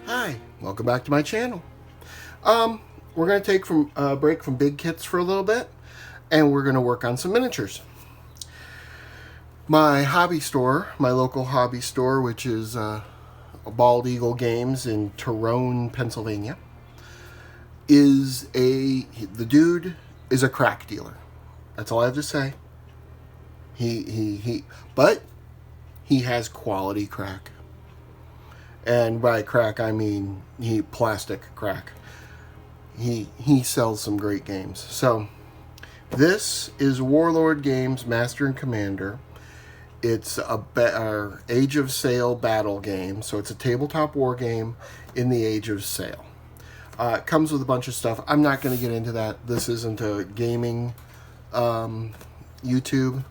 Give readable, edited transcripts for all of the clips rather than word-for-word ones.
Hi, welcome back to my channel. We're going to take a break from big kits for a little bit, and we're going to work on some miniatures. My hobby store, my local hobby store, which is Bald Eagle Games in Tyrone, Pennsylvania, the dude is a crack dealer. That's all I have to say. But he has quality crack. And by crack, I mean plastic crack. He sells some great games. So this is Warlord Games Master and Commander. It's a Age of Sail battle game. So it's a tabletop war game in the Age of Sail. It comes with a bunch of stuff. I'm not going to get into that. This isn't a gaming YouTube.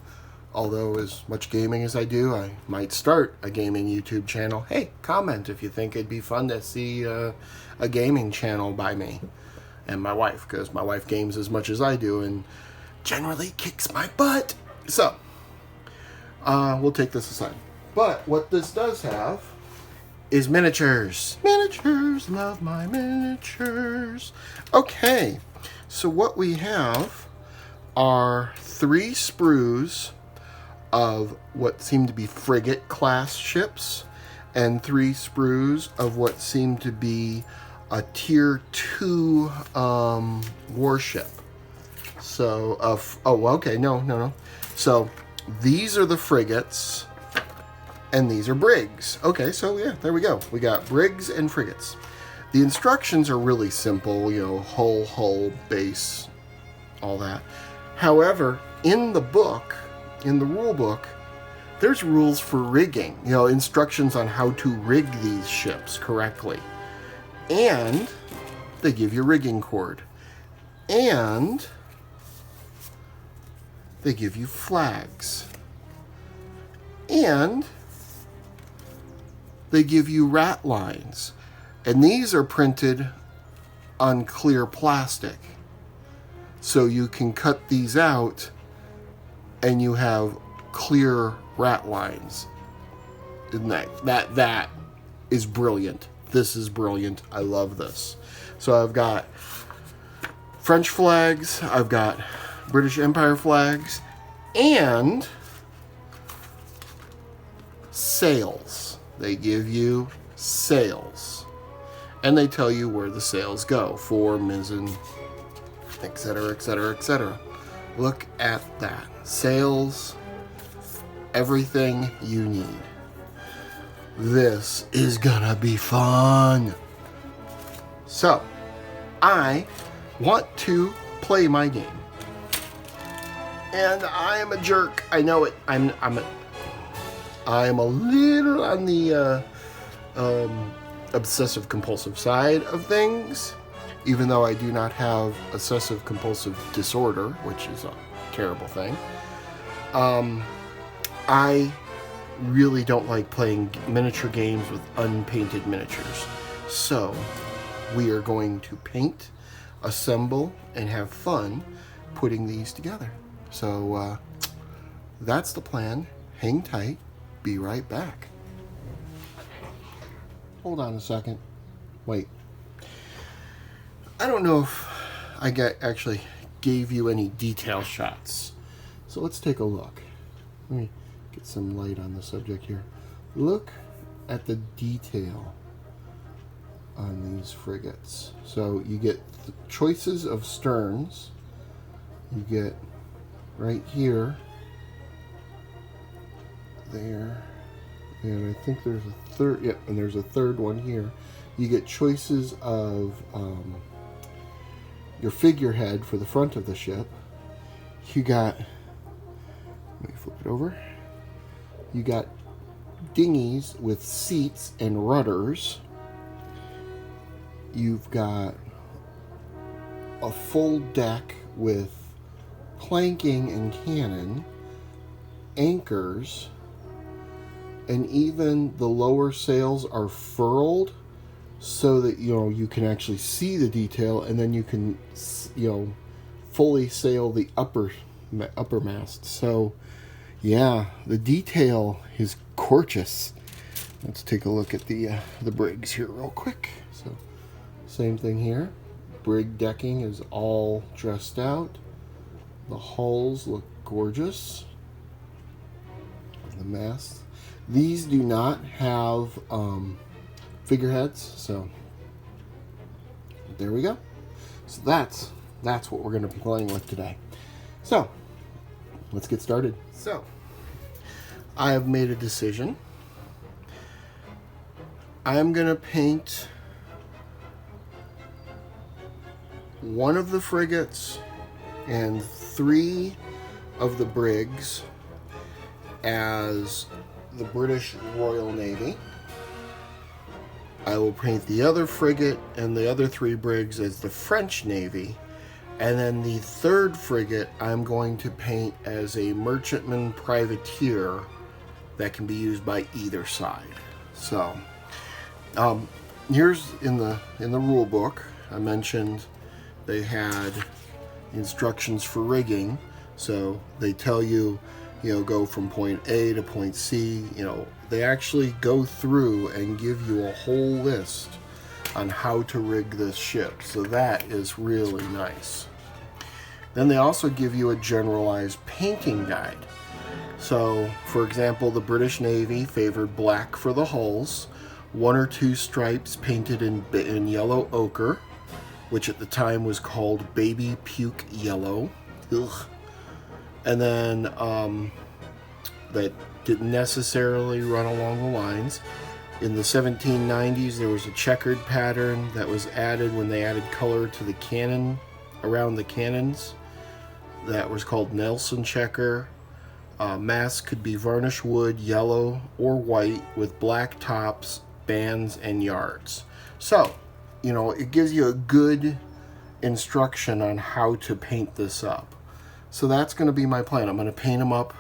Although as much gaming as I do, I might start a gaming YouTube channel. Hey, comment if you think it'd be fun to see a gaming channel by me and my wife, because my wife games as much as I do and generally kicks my butt. So, we'll take this aside. But what this does have is miniatures. Miniatures, love my miniatures. Okay, so what we have are 3 sprues of what seem to be frigate class ships and 3 sprues of what seem to be a tier 2 warship. So no. So these are the frigates and these are brigs. Okay, so yeah, there we go. We got brigs and frigates. The instructions are really simple, hull, base, all that. However, in the book, in the rule book, there's rules for rigging, instructions on how to rig these ships correctly. And they give you rigging cord. And they give you flags. And they give you rat lines. And these are printed on clear plastic. So you can cut these out and you have clear rat lines. Isn't that is brilliant. This is brilliant. I love this. So I've got French flags, I've got British Empire flags, and sails. They give you sails. And they tell you where the sails go. Fore, mizzen, etc., etc., etc. Look at that. Sails, everything you need. This is gonna be fun. So, I want to play my game. And I am a jerk. I know it. I am a little on the obsessive compulsive side of things. Even though I do not have obsessive compulsive disorder, which is a terrible thing. I really don't like playing miniature games with unpainted miniatures. So, we are going to paint, assemble, and have fun putting these together. So, that's the plan. Hang tight. Be right back. Hold on a second. Wait. I don't know if I actually gave you any detail shots. So let's take a look. Let me get some light on the subject here. Look at the detail on these frigates. So you get the choices of sterns. You get right here, there, and I think there's a third, yeah, and there's a third one here. You get choices of your figurehead for the front of the ship. You got, let me flip it over. You got dinghies with seats and rudders. You've got a full deck with planking and cannon, anchors, and even the lower sails are furled so that you can actually see the detail, and then you can fully sail the upper mast. So yeah, the detail is gorgeous. Let's take a look at the brigs here real quick. So, same thing here. Brig decking is all dressed out. The hulls look gorgeous. The masts. These do not have figureheads, so there we go. So that's what we're going to be playing with today. So let's get started. So I have made a decision. I'm going to paint one of the frigates and 3 of the brigs as the British Royal Navy. I will paint the other frigate and the other 3 brigs as the French Navy, and then the 3rd frigate I'm going to paint as a merchantman privateer that can be used by either side. So here's in the rule book, I mentioned they had instructions for rigging. So they tell you, go from point A to point C. They actually go through and give you a whole list on how to rig this ship. So that is really nice. Then they also give you a generalized painting guide. So, for example, the British Navy favored black for the hulls, 1 or 2 stripes painted in yellow ochre, which at the time was called baby puke yellow. Ugh. And then that didn't necessarily run along the lines. In the 1790s, there was a checkered pattern that was added when they added color to the cannon, around the cannons. That was called Nelson checker. Masts could be varnished wood, yellow or white, with black tops, bands, and yards. So, it gives you a good instruction on how to paint this up. So that's going to be my plan. I'm going to paint them up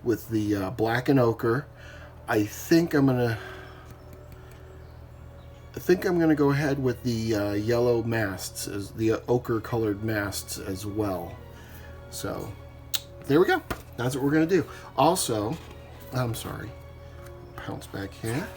with the black and ochre. I think I'm going to go ahead with the yellow masts, as the ochre colored masts as well. So there we go. That's what we're going to do. Also, I'm sorry. Pounce back here.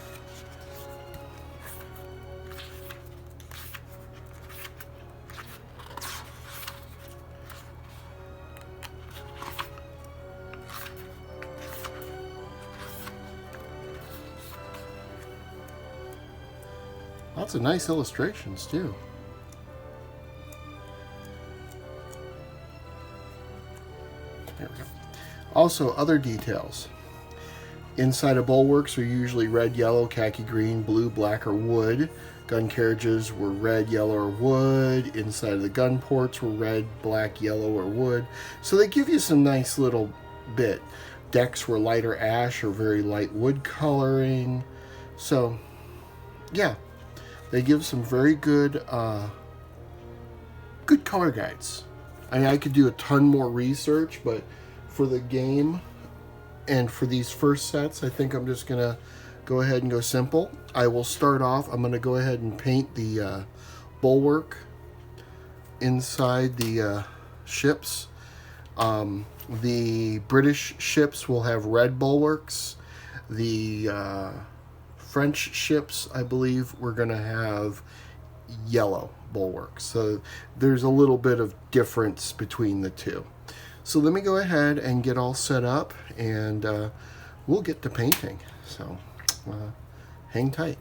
Lots of nice illustrations too. There we go. Also, other details. Inside of bulwarks are usually red, yellow, khaki green, blue, black, or wood. Gun carriages were red, yellow, or wood. Inside of the gun ports were red, black, yellow, or wood. So they give you some nice little bit. Decks were lighter ash or very light wood coloring. So, yeah. They give some very good good color guides. I mean, I could do a ton more research, but for the game and for these first sets, I think I'm just going to go ahead and go simple. I will start off, I'm going to go ahead and paint the bulwark inside the ships. The British ships will have red bulwarks. The French ships, I believe, we're going to have yellow bulwarks. So there's a little bit of difference between the two. So let me go ahead and get all set up, and we'll get to painting. So hang tight.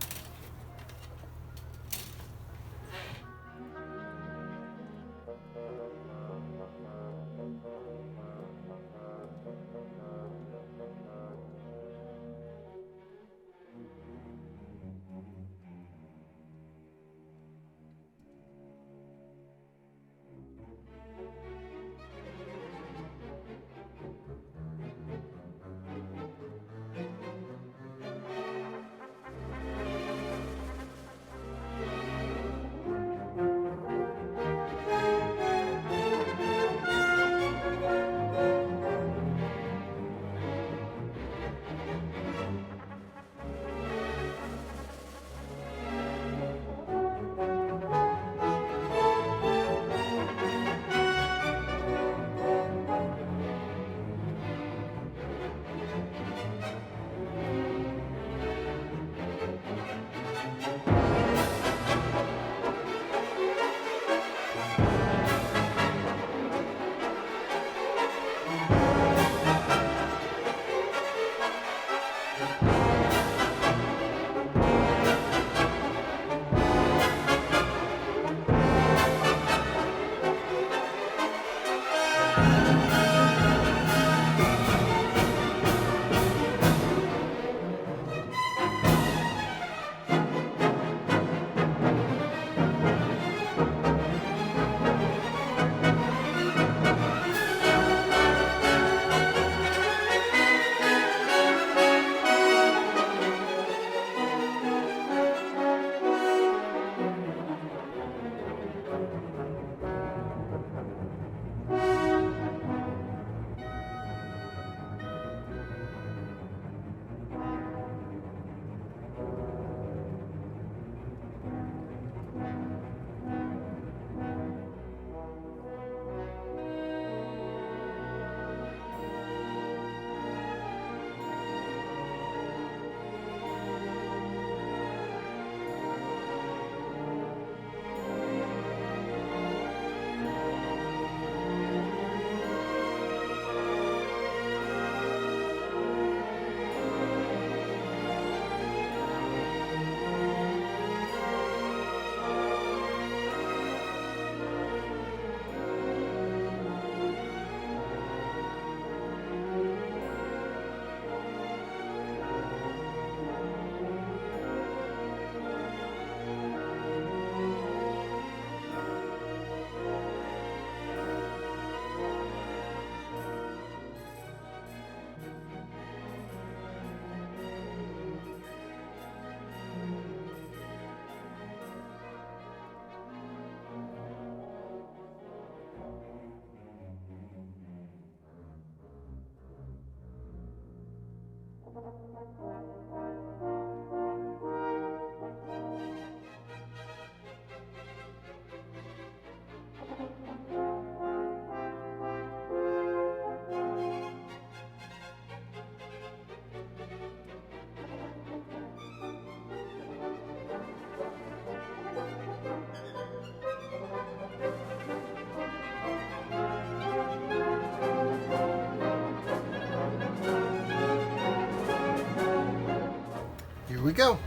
Here we go.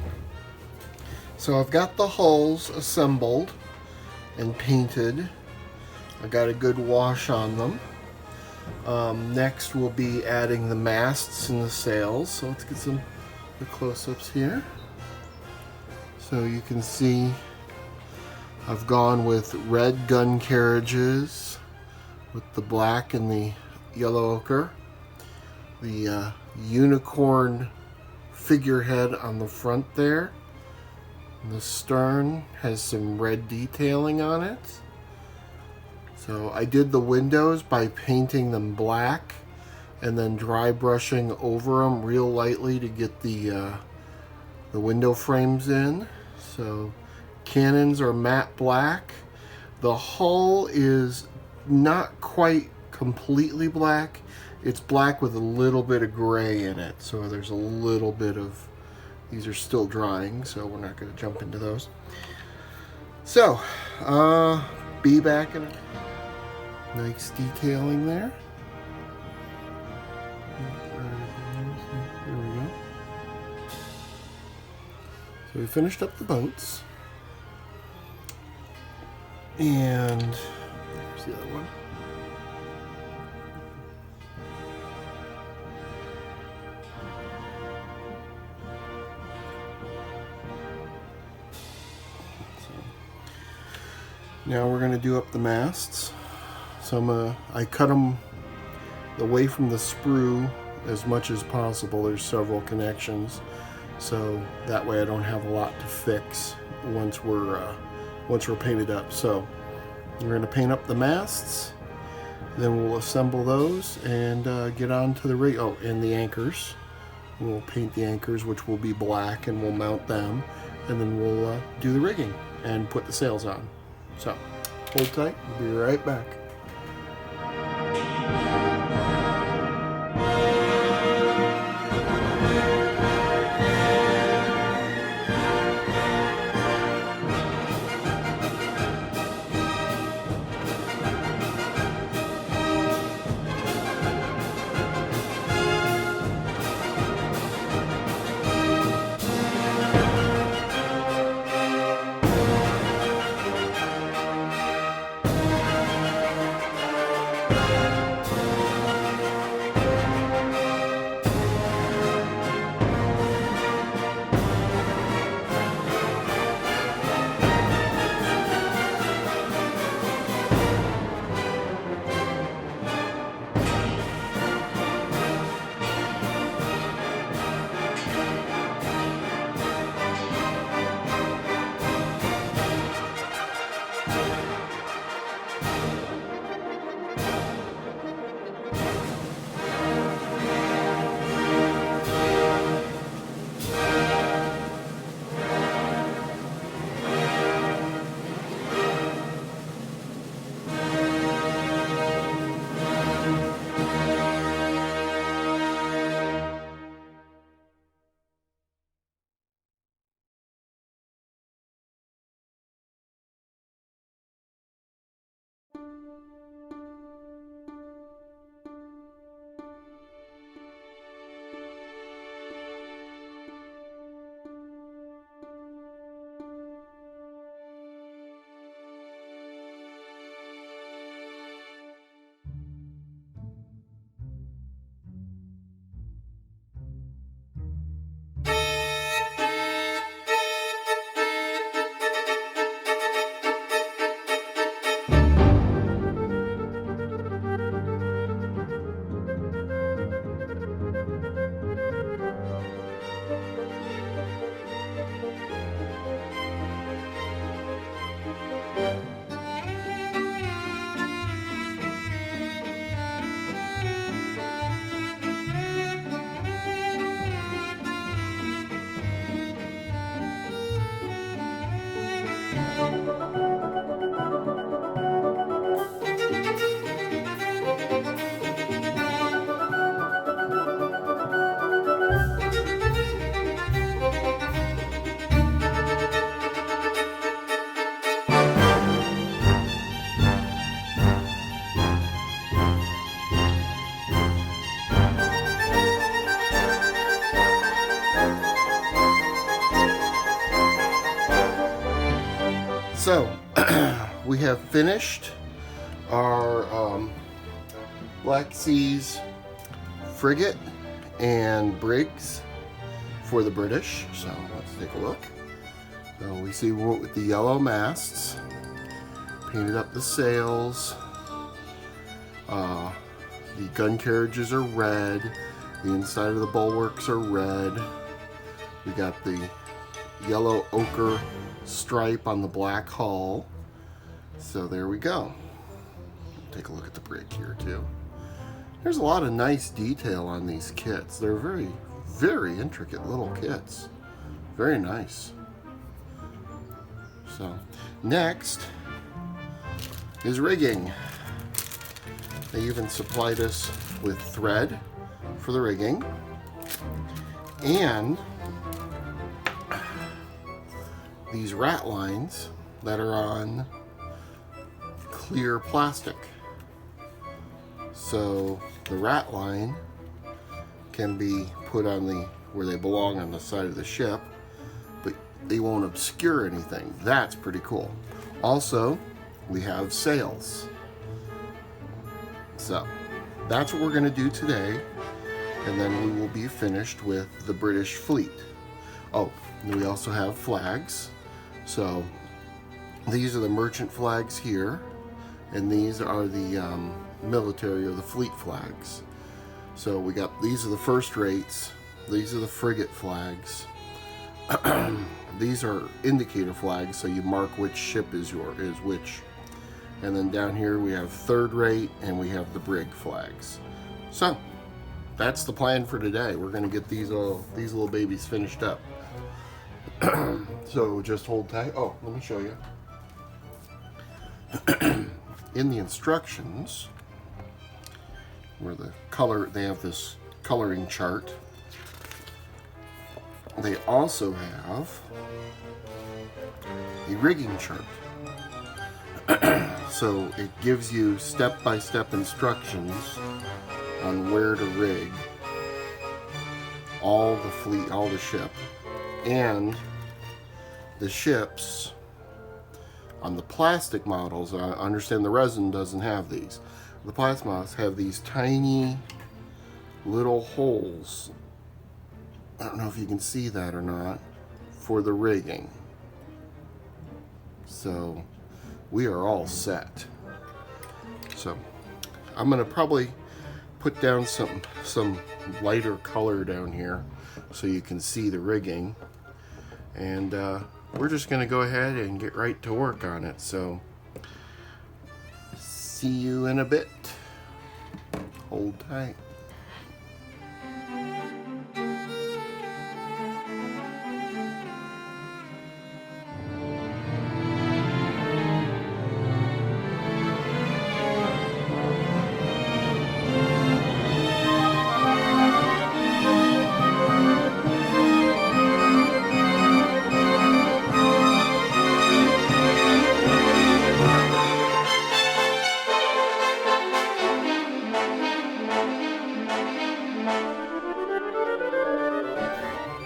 So I've got the hulls assembled and painted. I got a good wash on them. Next we'll be adding the masts and the sails. So let's get the close-ups here. So you can see I've gone with red gun carriages with the black and the yellow ochre. The unicorn figurehead on the front there. And the stern has some red detailing on it. So I did the windows by painting them black and then dry brushing over them real lightly to get the window frames in. So cannons are matte black. The hull is not quite completely black. It's black with a little bit of gray in it, so there's a little bit of, these are still drying, so we're not going to jump into those. So, be back in a nice detailing there. There we go. So we finished up the boats. And, there's the other one. Now we're going to do up the masts. So I cut them away from the sprue as much as possible. There's several connections, so that way I don't have a lot to fix once we're painted up. So we're going to paint up the masts, then we'll assemble those and get on to the rig. Oh, and the anchors. We'll paint the anchors, which will be black, and we'll mount them, and then we'll do the rigging and put the sails on. So, hold tight, we'll be right back. So, we have finished our Black Seas frigate and brigs for the British. So let's take a look. So we see we went with the yellow masts, painted up the sails, the gun carriages are red, the inside of the bulwarks are red, we got the yellow ochre stripe on the black hull. So there we go. Take a look at the brig here too. There's a lot of nice detail on these kits. They're very, very intricate little kits. Very nice. So, next is rigging. They even supplied us with thread for the rigging and these rat lines that are on clear plastic. So the rat line can be put on the where they belong on the side of the ship, but they won't obscure anything. That's pretty cool. Also, we have sails. So that's what we're going to do today, and then we will be finished with the British fleet. Oh, and we also have flags. So these are the merchant flags here, and these are the military or the fleet flags. So we got, these are the first rates, these are the frigate flags. These are indicator flags, so you mark which ship is which. And then down here we have third rate and we have the brig flags. So that's the plan for today. We're going to get these little babies finished up. So just hold tight. Oh, let me show you. In the instructions, where the color, they have this coloring chart. They also have a rigging chart. So it gives you step-by-step instructions on where to rig all the fleet, all the ship. And the ships on the plastic models, I understand the resin doesn't have these. The plastic models have these tiny little holes. I don't know if you can see that or not, for the rigging. So we are all set. So I'm gonna probably put down some lighter color down here so you can see the rigging, and we're just gonna go ahead and get right to work on it. So see you in a bit. Hold tight.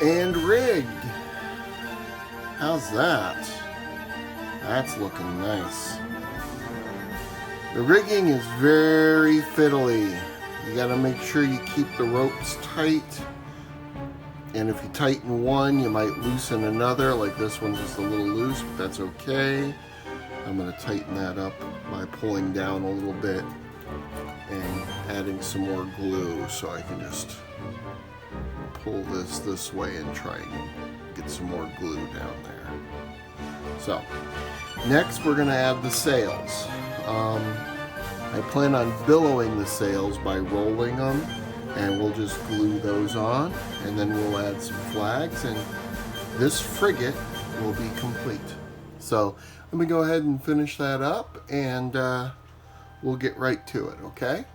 And rigged. How's that? That's looking nice. The rigging is very fiddly. You gotta make sure you keep the ropes tight. And if you tighten one, you might loosen another. Like this one's just a little loose, but that's okay. I'm gonna tighten that up by pulling down a little bit and adding some more glue, so I can just pull this way and try and get some more glue down there. So next we're going to add the sails. I plan on billowing the sails by rolling them, and we'll just glue those on, and then we'll add some flags, and this frigate will be complete. So let me go ahead and finish that up, and we'll get right to it, okay?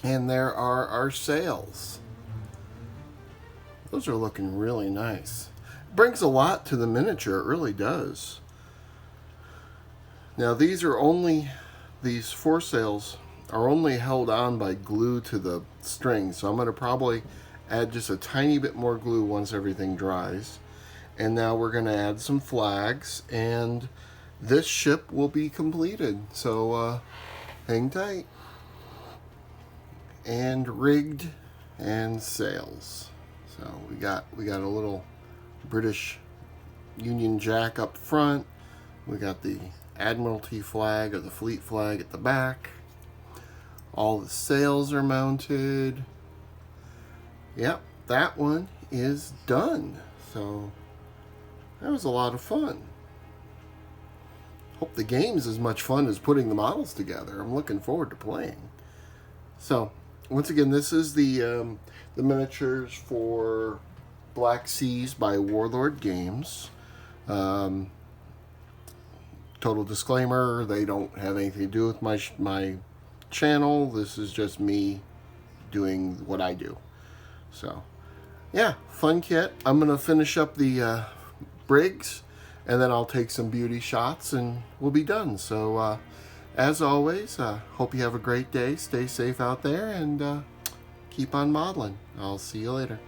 And there are our sails. Those are looking really nice. Brings a lot to the miniature, it really does. Now these foresails are only held on by glue to the string, so I'm going to probably add just a tiny bit more glue once everything dries. And now we're going to add some flags, and this ship will be completed. So hang tight. And rigged and sails. So we got a little British Union Jack up front. We got the Admiralty flag or the Fleet flag at the back. All the sails are mounted. Yep, that one is done. So that was a lot of fun. Hope the game's as much fun as putting the models together. I'm looking forward to playing. So once again, this is the miniatures for Black Seas by Warlord Games. Total disclaimer, they don't have anything to do with my channel. This is just me doing what I do. So yeah, fun kit. I'm gonna finish up the brigs, and then I'll take some beauty shots and we'll be done. So as always, hope you have a great day. Stay safe out there and keep on modeling. I'll see you later.